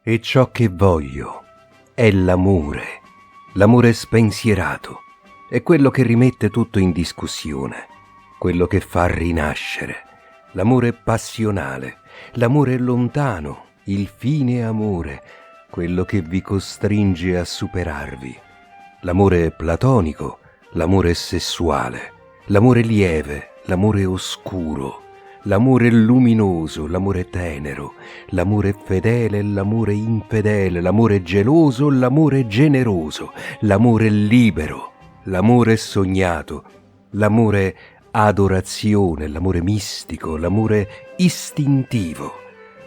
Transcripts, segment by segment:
E ciò che voglio è l'amore spensierato, è quello che rimette tutto in discussione, quello che fa rinascere, l'amore passionale, l'amore lontano, il fine amore, quello che vi costringe a superarvi, l'amore platonico, l'amore sessuale, l'amore lieve, l'amore oscuro, l'amore luminoso, l'amore tenero, l'amore fedele, l'amore infedele, l'amore geloso, l'amore generoso, l'amore libero, l'amore sognato, l'amore adorazione, l'amore mistico, l'amore istintivo,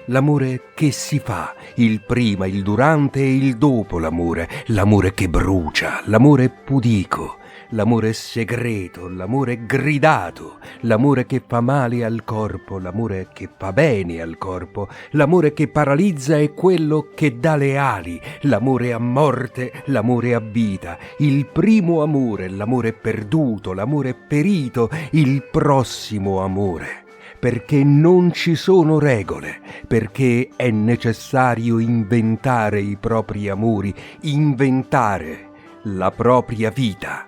l'amore che si fa, il prima, il durante e il dopo l'amore che brucia, l'amore pudico, l'amore segreto, l'amore gridato, l'amore che fa male al corpo, l'amore che fa bene al corpo, l'amore che paralizza e quello che dà le ali, l'amore a morte, l'amore a vita, il primo amore, l'amore perduto, l'amore perito, il prossimo amore. Perché non ci sono regole, perché è necessario inventare i propri amori, inventare la propria vita.